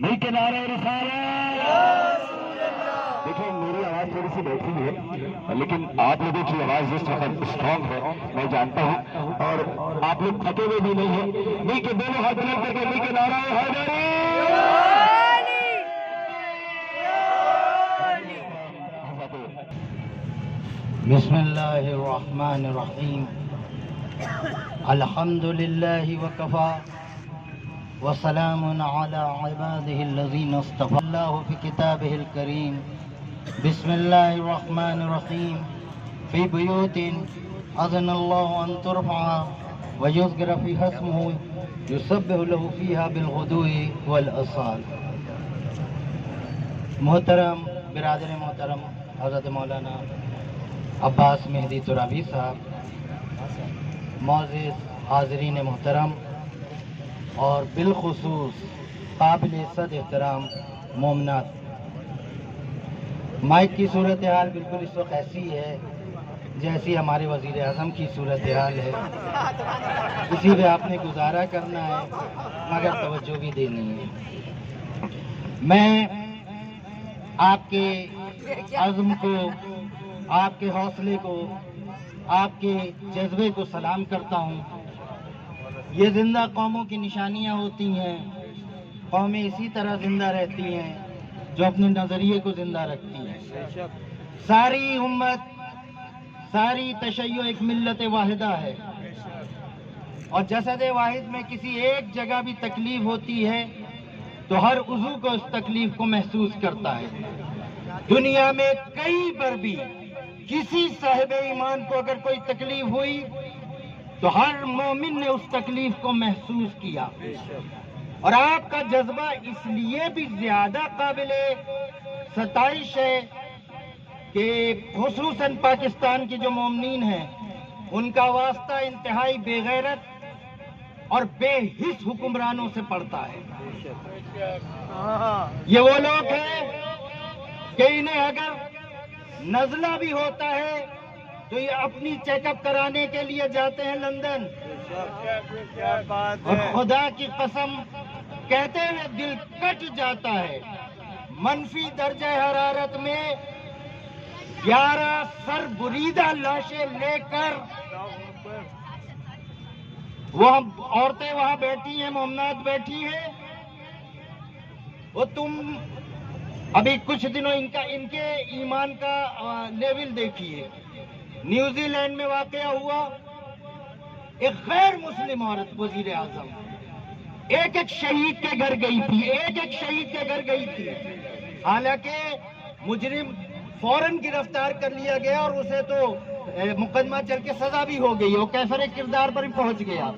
ملک کے نعرہ رسالت۔ دیکھیں میری آواز تھوڑی سی بیٹھی ہے لیکن آپ لوگوں کی آواز جس وقت اسٹرانگ ہے میں جانتا ہوں، اور آپ لوگ تھکے ہوئے بھی نہیں ہیں۔ ملک کے دونوں ہاتھ بلند کر کے ملک کے نعرہ حیدری۔ بسم اللہ الرحمن الرحیم۔ الحمد للہ وکفا وسلام علی عباده الذین اصطفى اللہ فی کتابہ الکریم۔ بسم اللہ الرحمن الرحیم۔ فی بیوت اذن اللہ ان ترفع ویذکر فیہا اسمہ یسبح له فیہا بالغدو والآصال۔ محترم برادر محترم حضرت مولانا عباس مہدی ترابی صاحب، معزز حاضرین محترم اور بالخصوص قابل عزت احترام مومنات، مائک کی صورتحال بالکل اس وقت ایسی ہے جیسی ہمارے وزیر اعظم کی صورتحال ہے، اسی پہ آپ نے گزارا کرنا ہے مگر توجہ بھی دینی ہے۔ میں آپ کے عزم کو، آپ کے حوصلے کو، آپ کے جذبے کو سلام کرتا ہوں۔ یہ زندہ قوموں کی نشانیاں ہوتی ہیں، قومیں اسی طرح زندہ رہتی ہیں جو اپنے نظریے کو زندہ رکھتی ہیں۔ ساری امت، ساری تشیع ایک ملت واحدہ ہے، اور جسد واحد میں کسی ایک جگہ بھی تکلیف ہوتی ہے تو ہر عضو کو اس تکلیف کو محسوس کرتا ہے۔ دنیا میں کئی بار بھی کسی صاحب ایمان کو اگر کوئی تکلیف ہوئی تو ہر مومن نے اس تکلیف کو محسوس کیا، اور آپ کا جذبہ اس لیے بھی زیادہ قابل ستائش ہے کہ خصوصاً پاکستان کے جو مومنین ہیں ان کا واسطہ انتہائی بے غیرت اور بے حس حکمرانوں سے پڑتا ہے۔ یہ وہ لوگ ہیں کہ انہیں اگر نزلہ بھی ہوتا ہے تو یہ اپنی چیک اپ کرانے کے لیے جاتے ہیں لندن، اور خدا کی قسم کہتے ہوئے دل کٹ جاتا ہے۔ منفی درجہ حرارت میں 11 سر بریدہ لاشیں لے کر وہ عورتیں وہاں بیٹھی ہیں، مومنات بیٹھی ہیں، وہ تم ابھی کچھ دنوں ان کے ایمان کا لیول دیکھیے۔ نیوزی لینڈ میں واقعہ ہوا، ایک غیر مسلم عورت وزیر اعظم ایک شہید کے گھر گئی تھی، شہید کے گھر گئی تھی، حالانکہ مجرم فوراً گرفتار کر لیا گیا اور اسے تو مقدمہ چل کے سزا بھی ہو گئی، وہ کیفر کردار پر بھی پہنچ گیا۔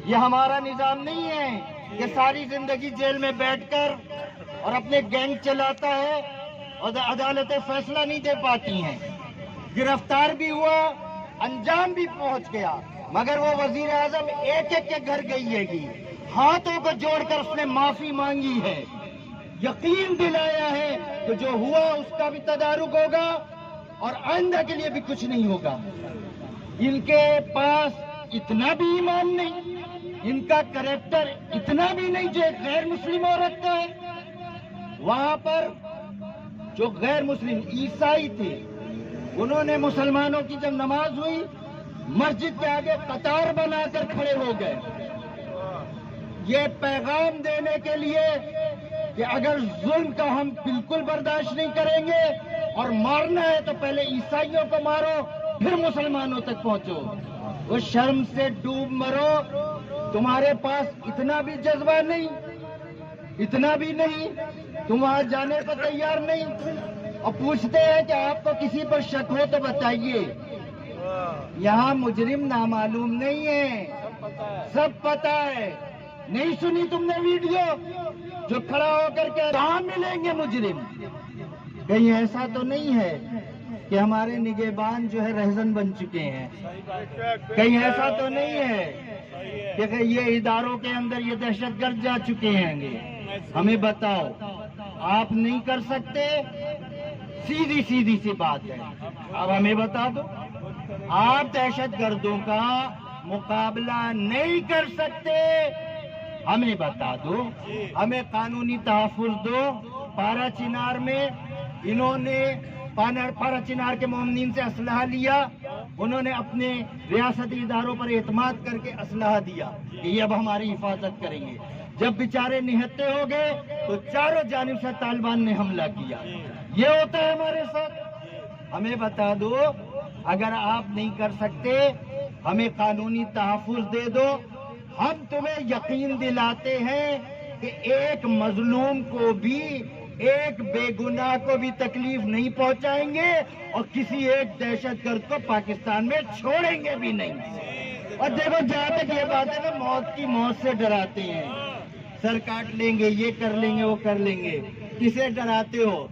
یہ ہمارا نظام نہیں ہے کہ ساری زندگی جیل میں بیٹھ کر اور اپنے گینگ چلاتا ہے اور عدالتیں فیصلہ نہیں دے پاتی ہیں۔ گرفتار بھی ہوا، انجام بھی پہنچ گیا، مگر وہ وزیر اعظم ایک کے گھر گئی ہے گی، ہاتھوں کو جوڑ کر اس نے معافی مانگی ہے، یقین دلایا ہے کہ جو ہوا اس کا بھی تدارک ہوگا اور آئندہ کے لیے بھی کچھ نہیں ہوگا۔ ان کے پاس اتنا بھی ایمان نہیں، ان کا کریکٹر اتنا بھی نہیں جو ایک غیر مسلم عورت کا ہے۔ وہاں پر جو غیر مسلم عیسائی تھے انہوں نے مسلمانوں کی جب نماز ہوئی مسجد کے آگے قطار بنا کر کھڑے ہو گئے، یہ پیغام دینے کے لیے کہ اگر ظلم کا ہم بالکل برداشت نہیں کریں گے اور مارنا ہے تو پہلے عیسائیوں کو مارو پھر مسلمانوں تک پہنچو۔ وہ شرم سے ڈوب مرو، تمہارے پاس اتنا بھی جذبہ نہیں، اتنا بھی نہیں، تم وہاں جانے کو تیار نہیں، اور پوچھتے ہیں کہ آپ کو کسی پر شک ہو تو بتائیے۔ یہاں مجرم نامعلوم نہیں ہے، سب پتا ہے۔ نہیں سنی تم نے ویڈیو جو کھڑا ہو کر کے کہاں ملیں گے مجرم؟ کہیں ایسا تو نہیں ہے کہ ہمارے نگہبان جو ہے رہزن بن چکے ہیں؟ کہیں ایسا تو نہیں ہے کہ یہ اداروں کے اندر یہ دہشت گرد جا چکے ہیں گے؟ ہمیں بتاؤ، آپ نہیں کر سکتے؟ سیدھی سی بات ہے، اب ہمیں بتا دو، آپ دہشت گردوں کا مقابلہ نہیں کر سکتے، ہمیں بتا دو، ہمیں قانونی تحفظ دو۔ پارا چنار میں انہوں نے پارا چنار کے مومنین سے اسلحہ لیا، انہوں نے اپنے ریاستی اداروں پر اعتماد کر کے اسلحہ دیا کہ یہ اب ہماری حفاظت کریں گے۔ جب بیچارے نہتے ہو گئے تو چاروں جانب سے طالبان نے حملہ کیا۔ یہ ہوتا ہے ہمارے ساتھ۔ ہمیں بتا دو، اگر آپ نہیں کر سکتے ہمیں قانونی تحفظ دے دو، ہم تمہیں یقین دلاتے ہیں کہ ایک مظلوم کو بھی، ایک بے گناہ کو بھی تکلیف نہیں پہنچائیں گے اور کسی ایک دہشت گرد کو پاکستان میں چھوڑیں گے بھی نہیں۔ اور دیکھو جہاں تک یہ بات ہے نا، موت کی موت سے ڈراتے ہیں، سر کاٹ لیں گے، یہ کر لیں گے، وہ کر لیں گے۔ کسے ڈراتے ہو؟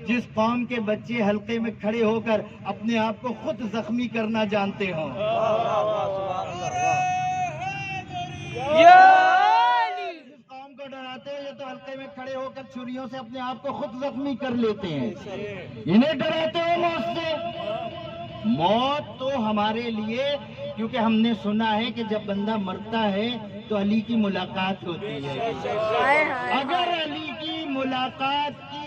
جس قوم کے بچے حلقے میں کھڑے ہو کر اپنے آپ کو خود زخمی کرنا جانتے ہوں۔ جس قوم کو ڈراتے ہو، یہ تو حلقے میں کھڑے ہو کر چھریوں سے اپنے آپ کو خود زخمی کر لیتے ہیں۔ انہیں ڈراتے ہو موت سے؟ موت تو ہمارے لیے، کیونکہ ہم نے سنا ہے کہ جب بندہ مرتا ہے تو علی کی ملاقات ہوتی ہے۔ اگر علی کی ملاقات کی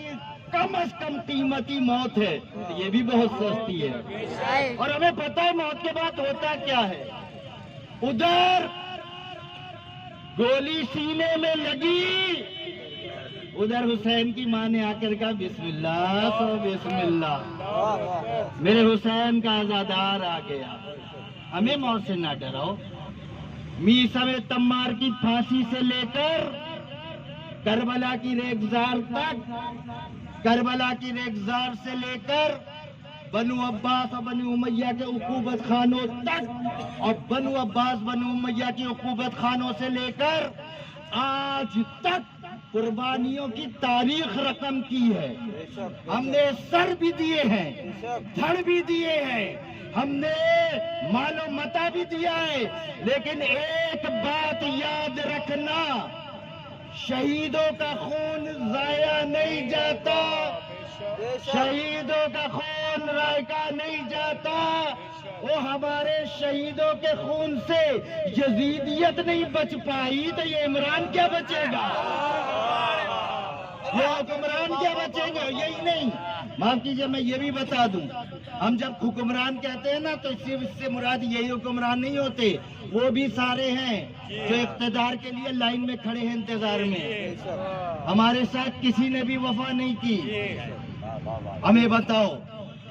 کم از کم قیمتی موت ہے تو یہ بھی بہت سستی ہے۔ اور ہمیں پتہ ہے موت کے بعد ہوتا کیا ہے۔ ادھر گولی سینے میں لگی، ادھر حسین کی ماں نے آ کر کہا بسم اللہ سو بسم اللہ، میرے حسین کا عزادار آ گیا۔ ہمیں موت سے نہ ڈراؤ۔ میثم تمار کی پھانسی سے لے کر کربلا کی ریگزار تک، کربلا کی ریگزار سے لے کر بنو عباس اور بنو امیہ کے عقوبت خانوں تک، اور بنو عباس بنو امیہ کی عقوبت خانوں سے لے کر آج تک قربانیوں کی تاریخ رقم کی ہے۔ ہم نے سر بھی دیے ہیں، دھڑ بھی دیے ہیں، ہم نے مال و متا بھی دیا ہے، لیکن ایک بات یاد رکھنا، شہیدوں کا خون ضائع نہیں جاتا، شہیدوں کا خون رائقہ نہیں جاتا۔ وہ ہمارے شہیدوں کے خون سے یزیدیت نہیں بچ پائی تو یہ عمران کیا بچے گا، یہ حکمران کیا بچیں گے؟ یہی نہیں، معاف کیجئے میں یہ بھی بتا دوں، ہم جب حکمران کہتے ہیں نا تو صرف اس سے مراد یہی حکمران نہیں ہوتے، وہ بھی سارے ہیں جو اقتدار کے لیے لائن میں کھڑے ہیں انتظار میں۔ ہمارے ساتھ کسی نے بھی وفا نہیں کی۔ ہمیں بتاؤ،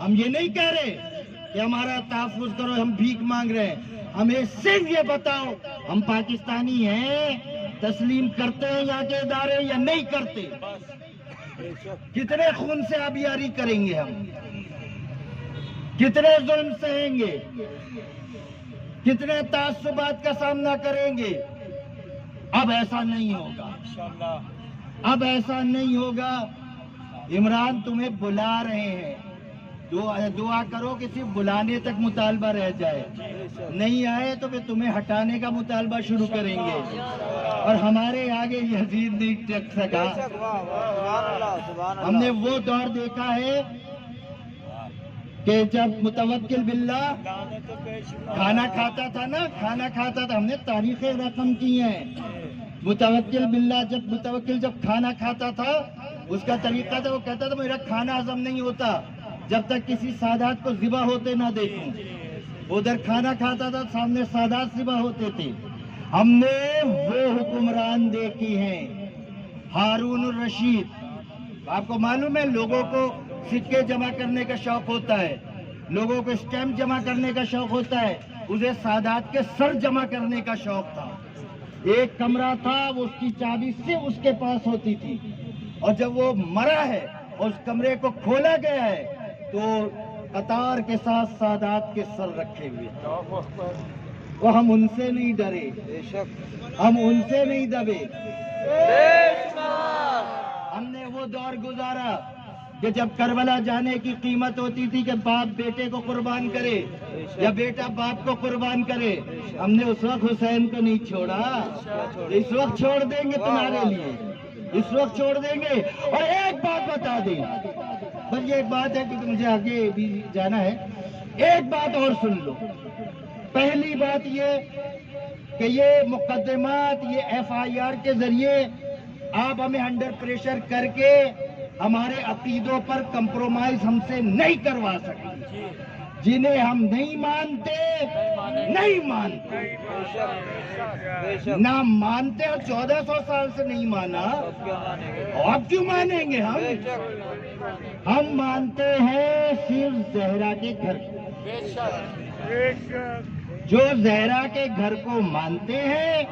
ہم یہ نہیں کہہ رہے کہ ہمارا تحفظ کرو، ہم بھیک مانگ رہے ہیں، ہمیں صرف یہ بتاؤ ہم پاکستانی ہیں، تسلیم کرتے ہیں یہاں کے ادارے یا نہیں کرتے؟ کتنے خون سے آبیاری کریں گے ہم، کتنے ظلم سہیں گے، کتنے تعصبات کا سامنا کریں گے؟ اب ایسا نہیں ہوگا، اب ایسا نہیں ہوگا۔ عمران تمہیں بلا رہے ہیں، دعا کرو کہ صرف بلانے تک مطالبہ رہ جائے، نہیں آئے تو پھر تمہیں ہٹانے کا مطالبہ شروع کریں گے، اور ہمارے آگے یزید نہیں ٹک سکا۔ ہم نے وہ دور دیکھا ہے کہ جب متوکل باللہ کھانا کھاتا تھا نا، کھانا کھاتا تھا، ہم نے تاریخیں رقم کی ہیں۔ متوکل باللہ جب کھانا کھاتا تھا، اس کا طریقہ تھا، وہ کہتا تھا میرا کھانا ہضم نہیں ہوتا جب تک کسی سادات کو ذبح ہوتے نہ دیکھوں۔ ادھر کھانا کھاتا تھا، سامنے سادات ذبح ہوتے تھے۔ ہم نے وہ حکمران دیکھی ہیں، ہارون الرشید۔ آپ کو معلوم ہے لوگوں کو سکے جمع کرنے کا شوق ہوتا ہے، لوگوں کو اسٹیمپ جمع کرنے کا شوق ہوتا ہے، اسے سادات کے سر جمع کرنے کا شوق تھا۔ ایک کمرہ تھا، وہ اس کی چابی صرف اس کے پاس ہوتی تھی، اور جب وہ مرا ہے اور اس کمرے کو کھولا گیا ہے تو قطار کے ساتھ سادات کے سر رکھے ہوئے۔ وہ ہم ان سے نہیں ڈرے، ہم ان سے نہیں دبے۔ ہم نے وہ دور گزارا کہ جب کربلا جانے کی قیمت ہوتی تھی کہ باپ بیٹے کو قربان کرے یا بیٹا باپ کو قربان کرے، ہم نے اس وقت حسین کو نہیں چھوڑا، اس وقت چھوڑ دیں گے تمہارے لیے، اس وقت چھوڑ دیں گے۔ اور ایک بات بتا دیں، بس یہ ایک بات ہے کیونکہ مجھے آگے بھی جانا ہے، ایک بات اور سن لو۔ پہلی بات یہ کہ یہ مقدمات، یہ FIR کے ذریعے آپ ہمیں انڈر پریشر کر کے ہمارے عقیدوں پر کمپرومائز ہم سے نہیں کروا سکتے. جنہیں ہم نہیں مانتے نہ مانتے، اور 1400 سال سے نہیں مانا، اب کیوں مانیں گے ہم مانتے ہیں صرف زہرا کے گھر کو. جو زہرا کے گھر کو مانتے ہیں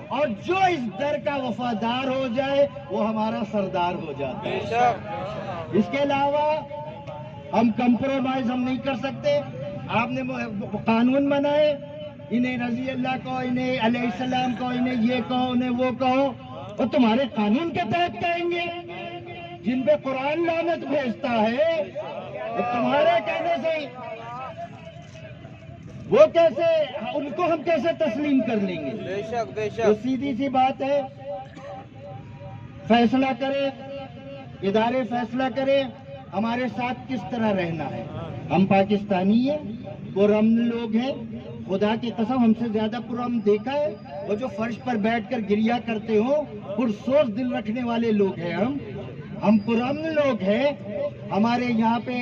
اور جو اس در کا وفادار ہو جائے وہ ہمارا سردار ہو جاتا ہے. اس کے علاوہ ہم کمپرومائز ہم نہیں کر سکتے. آپ نے قانون بنائے، انہیں رضی اللہ کہو، انہیں علیہ السلام کہو، انہیں یہ کہو، انہیں وہ کہو، اور تمہارے قانون کے تحت کہیں گے. جن پہ قرآن لعنت بھیجتا ہے وہ تمہارے کہنے سے، وہ کیسے، ان کو ہم کیسے تسلیم کر لیں گے؟ بے شک بے تو شک. سیدھی سی بات ہے، فیصلہ کرے، ادارے فیصلہ کرے ہمارے ساتھ کس طرح رہنا ہے. ہم پاکستانی ہیں، پرامن لوگ ہیں، خدا کی قسم ہم سے زیادہ پرامن دیکھا ہے. وہ جو فرش پر بیٹھ کر گریا کرتے ہو، پرسوز دل رکھنے والے لوگ ہیں ہم پرامن لوگ ہیں. ہمارے یہاں پہ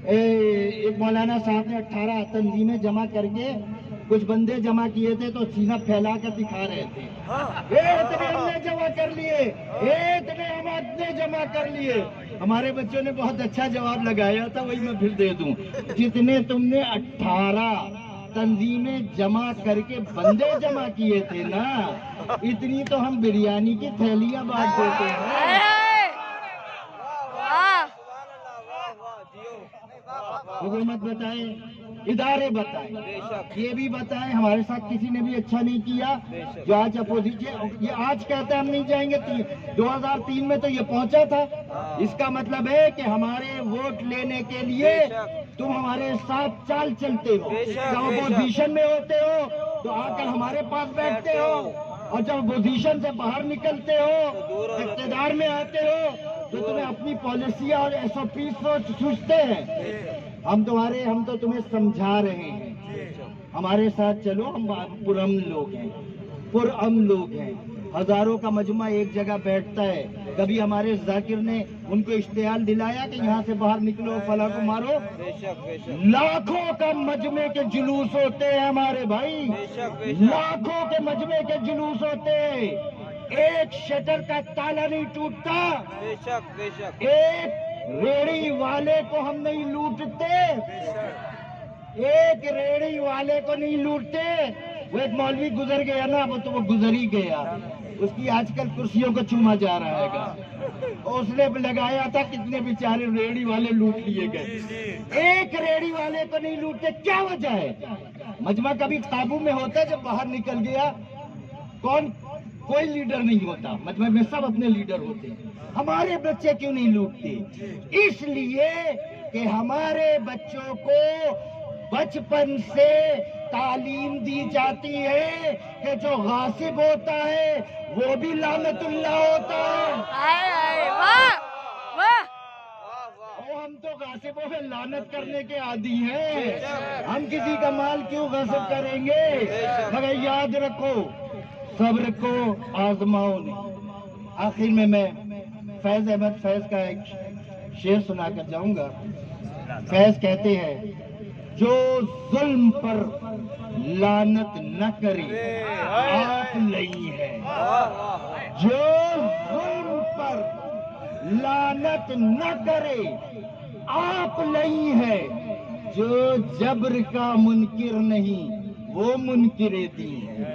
ایک مولانا صاحب نے 18 تنظیمیں جمع کر کے کچھ بندے جمع کیے تھے تو سینہ پھیلا کر دکھا رہے تھے. اتنے ہم نے جمع کر لیے، اتنے ہم نے جمع کر لیے. ہمارے بچوں نے بہت اچھا جواب لگایا تھا، وہی میں پھر دے دوں. جتنے تم نے 18 تنظیمیں جمع کر کے بندے جمع کیے تھے نا، اتنی تو ہم بریانی کی تھیلیاں بانٹ دیتے ہیں. حکومت بتائے، ادارے بتائیں، یہ بھی بتائیں ہمارے ساتھ کسی نے بھی اچھا نہیں کیا. جو آج اپوزیشن یہ آج کہتا ہے ہم نہیں جائیں گے، 2003 میں تو یہ پہنچا تھا. اس کا مطلب ہے کہ ہمارے ووٹ لینے کے لیے تم ہمارے ساتھ چال چلتے ہو. جب اپوزیشن میں ہوتے ہو تو آ کر ہمارے پاس بیٹھتے ہو، اور جب اپوزیشن سے باہر نکلتے ہو، اقتدار میں آتے ہو، تو تمہیں اپنی پالیسیاں اور SOP سوچتے ہیں. ہم تو تمہیں سمجھا رہے ہیں، ہمارے ساتھ چلو. ہم پرامن لوگ ہیں. ہزاروں کا مجمع ایک جگہ بیٹھتا ہے. کبھی ہمارے ذاکر نے ان کو اشتعال دلایا کہ یہاں سے باہر نکلو، فلاں کو مارو. لاکھوں کا مجمع کے جلوس ہوتے ہیں ہمارے بھائی، لاکھوں کے مجمع کے جلوس ہوتے ہیں. ایک شٹر کا تالا نہیں ٹوٹتا. ایک ریڑھی والے کو ہم نہیں لوٹتے، ایک ریڑھی والے کو نہیں لوٹتے. وہ ایک مولوی گزر گیا نا، وہ تو وہ گزر ہی گیا. اس کی آج کل کرسیوں کو چوما جا رہا ہے گا. اس نے لگایا تھا، کتنے بیچارے ریڑھی والے لوٹ لیے گئے. ایک ریڑھی والے کو نہیں لوٹتے. کیا وجہ ہے؟ مجمع کبھی قابو میں ہوتا ہے، جب باہر نکل گیا کوئی لیڈر نہیں ہوتا. مجمع میں سب اپنے لیڈر ہوتے ہیں. ہمارے بچے کیوں نہیں لوٹتے؟ اس لیے کہ ہمارے بچوں کو بچپن سے تعلیم دی جاتی ہے کہ جو غاصب ہوتا ہے وہ بھی لعنت اللہ ہوتا ہے. ہم تو غاصبوں میں لعنت کرنے کے عادی ہیں. ہم کسی کا مال کیوں غاصب کریں گے؟ مگر یاد رکھو، صبر کو آزماؤ نہیں. آخر میں فیض احمد فیض کا ایک شعر سنا کر جاؤں گا. فیض کہتے ہیں، جو ظلم پر لعنت نہ کرے آپ نہیں ہے. جو ظلم پر لعنت نہ کرے آپ نہیں ہے. جو جبر کا منکر نہیں وہ منکر دین ہے.